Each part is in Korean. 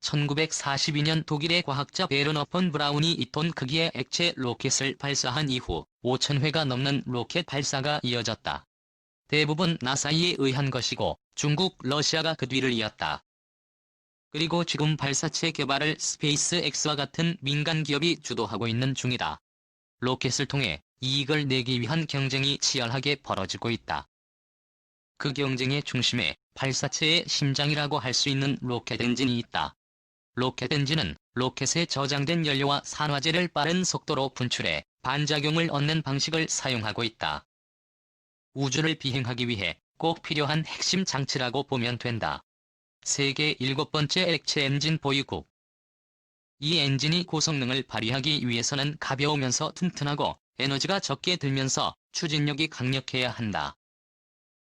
1942년 독일의 과학자 베르너 폰 브라운이 2톤 크기의 액체 로켓을 발사한 이후 5,000회가 넘는 로켓 발사가 이어졌다. 대부분 나사에 의한 것이고 중국, 러시아가 그 뒤를 이었다. 그리고 지금 발사체 개발을 스페이스X와 같은 민간 기업이 주도하고 있는 중이다. 로켓을 통해 이익을 내기 위한 경쟁이 치열하게 벌어지고 있다. 그 경쟁의 중심에 발사체의 심장이라고 할 수 있는 로켓 엔진이 있다. 로켓 엔진은 로켓에 저장된 연료와 산화제를 빠른 속도로 분출해 반작용을 얻는 방식을 사용하고 있다. 우주를 비행하기 위해 꼭 필요한 핵심 장치라고 보면 된다. 세계 7번째 액체 엔진 보유국. 이 엔진이 고성능을 발휘하기 위해서는 가벼우면서 튼튼하고 에너지가 적게 들면서 추진력이 강력해야 한다.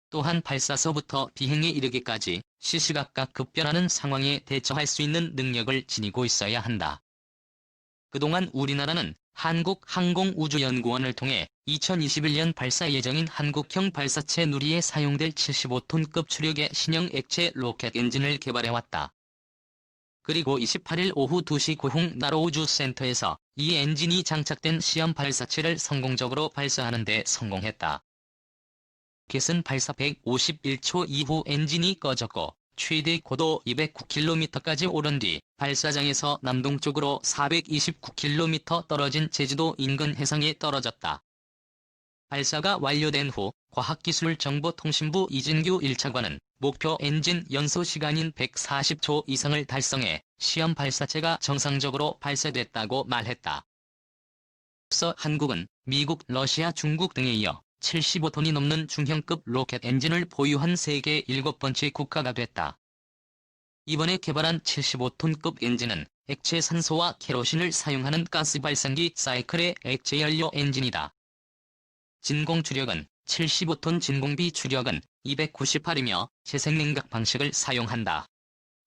또한 발사서부터 비행에 이르기까지 시시각각 급변하는 상황에 대처할 수 있는 능력을 지니고 있어야 한다. 그동안 우리나라는 한국항공우주연구원을 통해 2021년 발사 예정인 한국형 발사체 누리에 사용될 75톤급 추력의 신형 액체 로켓 엔진을 개발해왔다. 그리고 28일 오후 2시 고흥 나로우주센터에서 이 엔진이 장착된 시험 발사체를 성공적으로 발사하는 데 성공했다. 로켓은 발사 151초 이후 엔진이 꺼졌고 최대 고도 209km까지 오른 뒤 발사장에서 남동쪽으로 429km 떨어진 제주도 인근 해상에 떨어졌다. 발사가 완료된 후 과학기술정보통신부 이진규 1차관은 목표 엔진 연소 시간인 140초 이상을 달성해 시험 발사체가 정상적으로 발사됐다고 말했다. 앞서 한국은 미국, 러시아, 중국 등에 이어 75톤이 넘는 중형급 로켓 엔진을 보유한 세계 7번째 국가가 됐다. 이번에 개발한 75톤급 엔진은 액체 산소와 케로신을 사용하는 가스 발생기 사이클의 액체 연료 엔진이다. 진공 추력은 75톤 진공비 추력은 298이며 재생냉각 방식을 사용한다.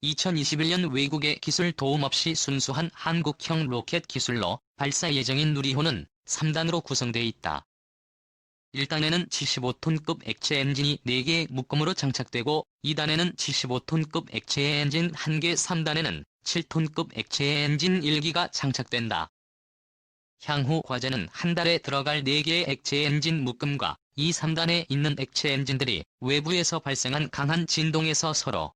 2021년 외국의 기술 도움 없이 순수한 한국형 로켓 기술로 발사 예정인 누리호는 3단으로 구성되어 있다. 1단에는 75톤급 액체 엔진이 4개의 묶음으로 장착되고 2단에는 75톤급 액체 엔진 1개, 3단에는 7톤급 액체 엔진 1기가 장착된다. 향후 과제는 한 달에 들어갈 4개의 액체 엔진 묶음과 이 3단에 있는 액체 엔진들이 외부에서 발생한 강한 진동에서 서로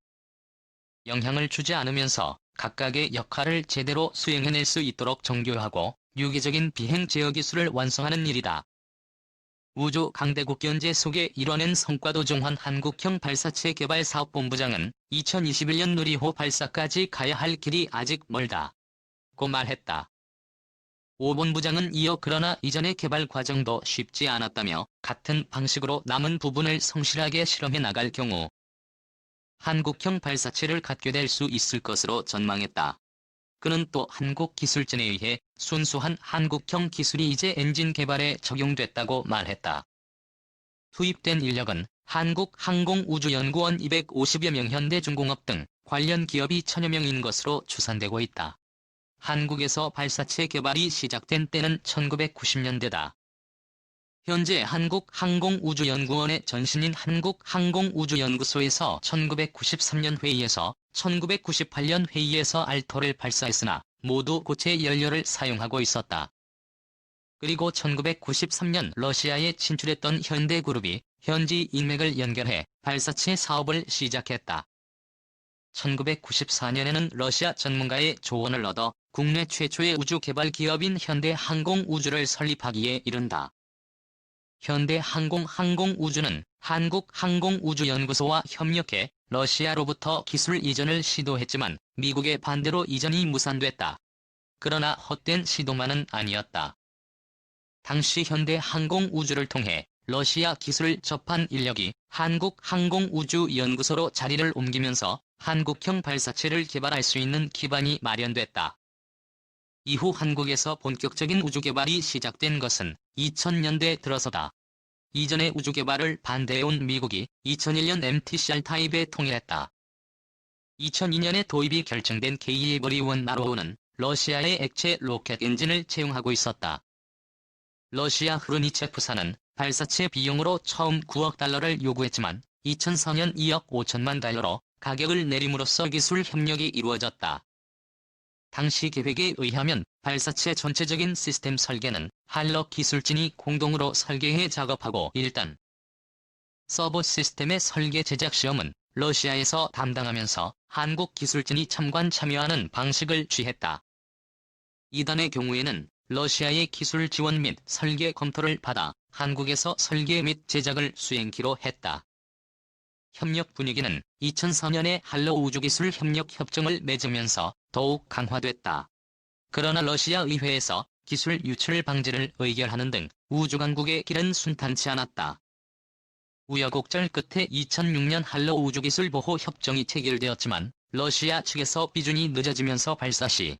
영향을 주지 않으면서 각각의 역할을 제대로 수행해낼 수 있도록 정교하고 유기적인 비행 제어 기술을 완성하는 일이다. 우주 강대국 견제 속에 이뤄낸 성과도 정환 한국형 발사체 개발 사업본부장은 2021년 누리호 발사까지 가야 할 길이 아직 멀다고 말했다. 오 본부장은 이어 그러나 이전의 개발 과정도 쉽지 않았다며 같은 방식으로 남은 부분을 성실하게 실험해 나갈 경우 한국형 발사체를 갖게 될 수 있을 것으로 전망했다. 그는 또 한국기술진에 의해 순수한 한국형 기술이 이제 엔진 개발에 적용됐다고 말했다. 투입된 인력은 한국항공우주연구원 250여 명, 현대중공업 등 관련 기업이 1000여 명인 것으로 추산되고 있다. 한국에서 발사체 개발이 시작된 때는 1990년대다. 현재 한국항공우주연구원의 전신인 한국항공우주연구소에서 1993년 회의에서 1998년 회의에서 알토를 발사했으나 모두 고체 연료를 사용하고 있었다. 그리고 1993년 러시아에 진출했던 현대그룹이 현지 인맥을 연결해 발사체 사업을 시작했다. 1994년에는 러시아 전문가의 조언을 얻어 국내 최초의 우주 개발 기업인 현대항공우주를 설립하기에 이른다. 현대항공우주는 한국항공우주연구소와 협력해 러시아로부터 기술 이전을 시도했지만 미국의 반대로 이전이 무산됐다. 그러나 헛된 시도만은 아니었다. 당시 현대항공우주를 통해 러시아 기술을 접한 인력이 한국항공우주연구소로 자리를 옮기면서 한국형 발사체를 개발할 수 있는 기반이 마련됐다. 이후 한국에서 본격적인 우주 개발이 시작된 것은 2000년대 들어서다. 이전의 우주 개발을 반대해온 미국이 2001년 MTCR 타입에 통일했다. 2002년에 도입이 결정된 K-1 나로우는 러시아의 액체 로켓 엔진을 채용하고 있었다. 러시아 흐르니체프사는 발사체 비용으로 처음 9억 달러를 요구했지만 2004년 2억 5천만 달러로 가격을 내림으로써 기술 협력이 이루어졌다. 당시 계획에 의하면 발사체 전체적인 시스템 설계는 한러 기술진이 공동으로 설계해 작업하고 일단 서버 시스템의 설계 제작 시험은 러시아에서 담당하면서 한국 기술진이 참여하는 방식을 취했다. 이단의 경우에는 러시아의 기술 지원 및 설계 검토를 받아 한국에서 설계 및 제작을 수행키로 했다. 협력 분위기는 2004년에 한러 우주기술 협력 협정을 맺으면서 더욱 강화됐다. 그러나 러시아 의회에서 기술 유출 방지를 의결하는 등 우주강국의 길은 순탄치 않았다. 우여곡절 끝에 2006년 한러 우주기술 보호 협정이 체결되었지만 러시아 측에서 비준이 늦어지면서 발사 시기가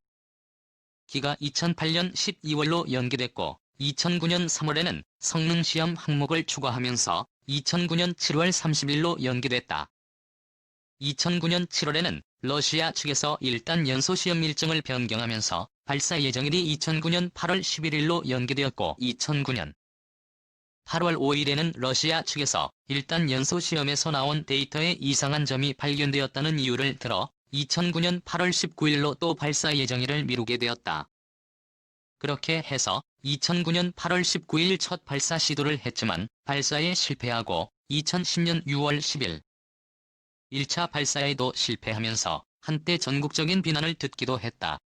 2008년 12월로 연기됐고 2009년 3월에는 성능시험 항목을 추가하면서 2009년 7월 30일로 연기됐다. 2009년 7월에는 러시아 측에서 일단 연소시험 일정을 변경하면서 발사 예정일이 2009년 8월 11일로 연기되었고 2009년 8월 5일에는 러시아 측에서 일단 연소시험에서 나온 데이터에 이상한 점이 발견되었다는 이유를 들어 2009년 8월 19일로 또 발사 예정일을 미루게 되었다. 그렇게 해서 2009년 8월 19일 첫 발사 시도를 했지만 발사에 실패하고 2010년 6월 10일 1차 발사에도 실패하면서 한때 전국적인 비난을 듣기도 했다.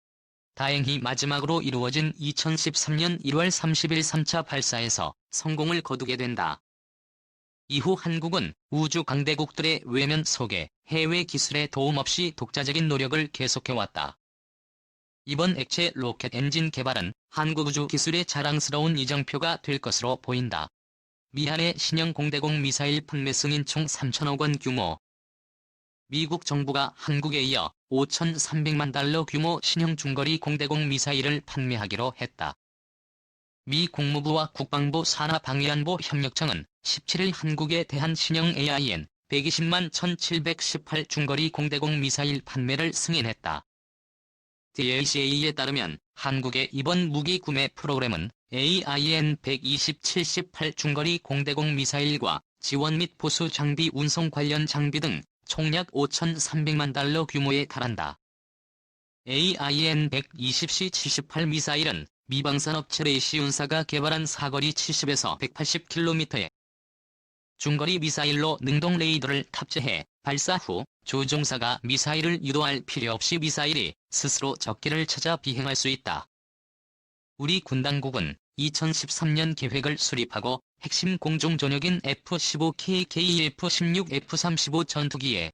다행히 마지막으로 이루어진 2013년 1월 30일 3차 발사에서 성공을 거두게 된다. 이후 한국은 우주 강대국들의 외면 속에 해외 기술의 도움 없이 독자적인 노력을 계속해왔다. 이번 액체 로켓 엔진 개발은 한국 우주 기술의 자랑스러운 이정표가 될 것으로 보인다. 미한의 신형 공대공 미사일 판매 승인 총 3천억 원 규모. 미국 정부가 한국에 이어 5,300만 달러 규모 신형 중거리 공대공 미사일을 판매하기로 했다. 미 국무부와 국방부 산하방위안보 협력청은 17일 한국에 대한 신형 AIN 120만 1718 중거리 공대공 미사일 판매를 승인했다. DACA에 따르면 한국의 이번 무기 구매 프로그램은 AIN 120-78 중거리 공대공 미사일과 지원 및 보수 장비 운송 관련 장비 등 총 약 5,300만 달러 규모에 달한다. AIN 120C-78 미사일은 미방산업체 레이시운사가 개발한 사거리 70에서 180km의 중거리 미사일로 능동 레이더를 탑재해 발사 후 조종사가 미사일을 유도할 필요 없이 미사일이 스스로 적기를 찾아 비행할 수 있다. 우리 군 당국은 2013년 계획을 수립하고 핵심 공중전역인 F-15KK, F-16, F-35 전투기에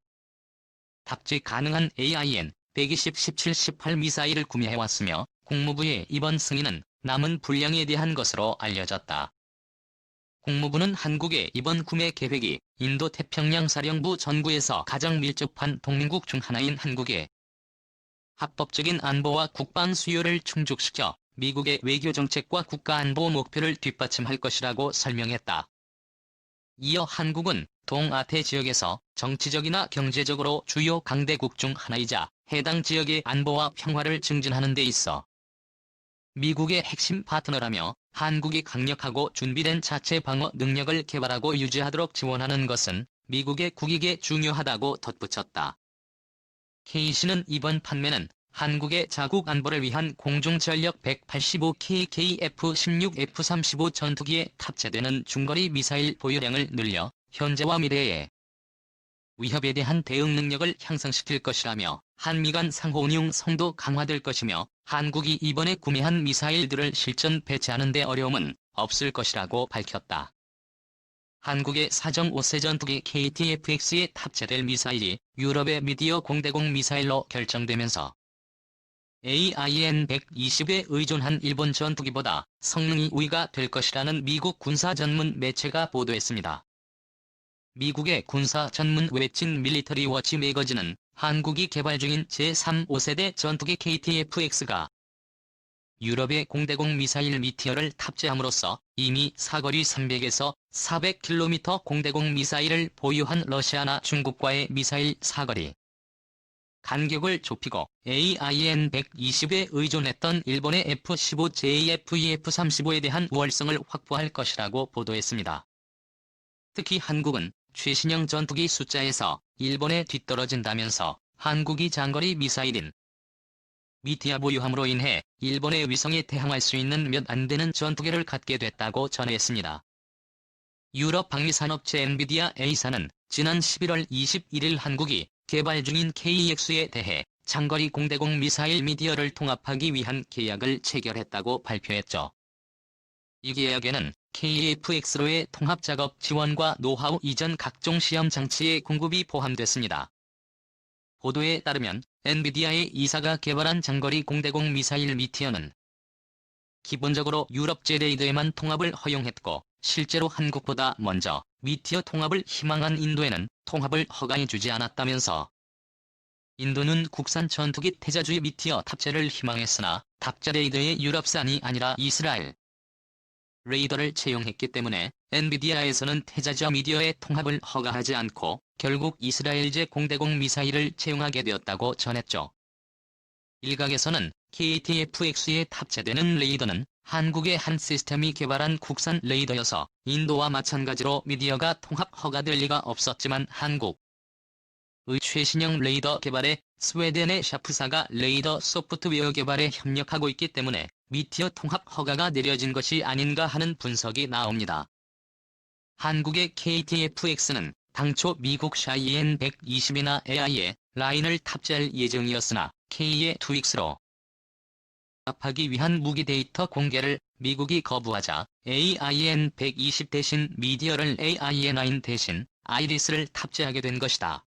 탑재 가능한 AIN 120-17-18 미사일을 구매해왔으며 국무부의 이번 승인은 남은 분량에 대한 것으로 알려졌다. 국무부는 한국의 이번 구매 계획이 인도태평양 사령부 전구에서 가장 밀접한 동맹국 중 하나인 한국의 합법적인 안보와 국방 수요를 충족시켜 미국의 외교정책과 국가안보 목표를 뒷받침할 것이라고 설명했다. 이어 한국은 동아태 지역에서 정치적이나 경제적으로 주요 강대국 중 하나이자 해당 지역의 안보와 평화를 증진하는 데 있어 미국의 핵심 파트너라며 한국이 강력하고 준비된 자체 방어 능력을 개발하고 유지하도록 지원하는 것은 미국의 국익에 중요하다고 덧붙였다. K씨는 이번 판매는 한국의 자국 안보를 위한 공중전력 185KK F-16, F-35 전투기에 탑재되는 중거리 미사일 보유량을 늘려 현재와 미래의 위협에 대한 대응 능력을 향상시킬 것이라며 한미 간 상호 운용 성도 강화될 것이며 한국이 이번에 구매한 미사일들을 실전 배치하는 데 어려움은 없을 것이라고 밝혔다. 한국의 사정 5세 전투기 KTFX에 탑재될 미사일이 유럽의 미디어 공대공 미사일로 결정되면서 AIN 120에 의존한 일본 전투기보다 성능이 우위가 될 것이라는 미국 군사 전문 매체가 보도했습니다. 미국의 군사 전문 웹진 밀리터리 워치 매거진은 한국이 개발 중인 제3 5세대 전투기 KTFX가 유럽의 공대공 미사일 미티어를 탑재함으로써 이미 사거리 300에서 400km 공대공 미사일을 보유한 러시아나 중국과의 미사일 사거리 간격을 좁히고 AIN 120에 의존했던 일본의 F-15, JF-2, F-35에 대한 우월성을 확보할 것이라고 보도했습니다. 특히 한국은 최신형 전투기 숫자에서 일본에 뒤떨어진다면서 한국이 장거리 미사일인 미티어 보유함으로 인해 일본의 위성에 대항할 수 있는 몇 안 되는 전투기를 갖게 됐다고 전했습니다. 유럽 방위산업체 엔비디아 A사는 지난 11월 21일 한국이 개발 중인 KEX에 대해 장거리 공대공 미사일 미디어를 통합하기 위한 계약을 체결했다고 발표했죠. 이 계약에는 KF-X로의 통합작업 지원과 노하우 이전 각종 시험 장치의 공급이 포함됐습니다. 보도에 따르면 엔비디아의 이사가 개발한 장거리 공대공 미사일 미티어는 기본적으로 유럽제 레이더에만 통합을 허용했고 실제로 한국보다 먼저 미티어 통합을 희망한 인도에는 통합을 허가해주지 않았다면서 인도는 국산 전투기 태자주의 미티어 탑재를 희망했으나 탑재 레이더의 유럽산이 아니라 이스라엘 레이더를 채용했기 때문에 엔비디아에서는 태자저 미디어의 통합을 허가하지 않고 결국 이스라엘제 공대공 미사일을 채용하게 되었다고 전했죠. 일각에서는 KTF-X에 탑재되는 레이더는 한국의 한 시스템이 개발한 국산 레이더여서 인도와 마찬가지로 미디어가 통합 허가될 리가 없었지만 한국의 최신형 레이더 개발에 스웨덴의 샤프사가 레이더 소프트웨어 개발에 협력하고 있기 때문에 미티어 통합 허가가 내려진 것이 아닌가 하는 분석이 나옵니다. 한국의 KTF-X는 당초 미국 샤이엔 120이나 AI에 라인을 탑재할 예정이었으나 K의 2X로 합하기 위한 무기 데이터 공개를 미국이 거부하자 AIN 120 대신 미디어를 AIN9 대신 아이리스를 탑재하게 된 것이다.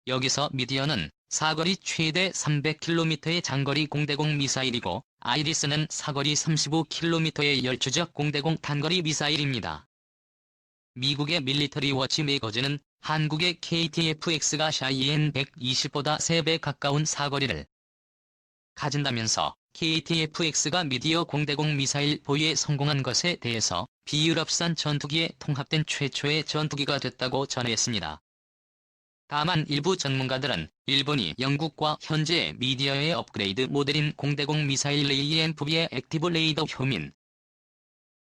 여기서 미디어는 사거리 최대 300km의 장거리 공대공 미사일이고 아이리스는 사거리 35km의 열추적 공대공 단거리 미사일입니다. 미국의 밀리터리 워치 매거진은 한국의 KTF-X가 샤이엔 120보다 3배 가까운 사거리를 가진다면서 KTF-X가 미디어 공대공 미사일 보유에 성공한 것에 대해서 비유럽산 전투기에 통합된 최초의 전투기가 됐다고 전했습니다. 다만 일부 전문가들은 일본이 영국과 현재 미디어의 업그레이드 모델인 공대공 미사일 AMPB의 액티브 레이더 효민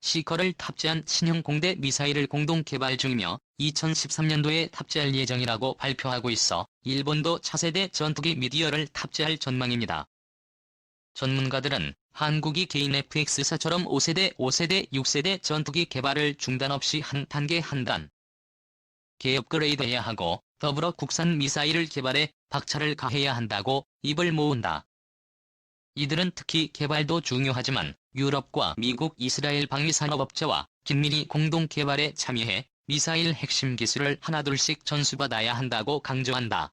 시커를 탑재한 신형 공대 미사일을 공동 개발 중이며 2013년도에 탑재할 예정이라고 발표하고 있어 일본도 차세대 전투기 미디어를 탑재할 전망입니다. 전문가들은 한국이 개인 FX4처럼 5세대, 6세대 전투기 개발을 중단 없이 한 단계 한 단계 업그레이드해야 하고 더불어 국산 미사일을 개발해 박차를 가해야 한다고 입을 모은다. 이들은 특히 개발도 중요하지만 유럽과 미국, 이스라엘 방위산업업체와 긴밀히 공동 개발에 참여해 미사일 핵심 기술을 하나둘씩 전수받아야 한다고 강조한다.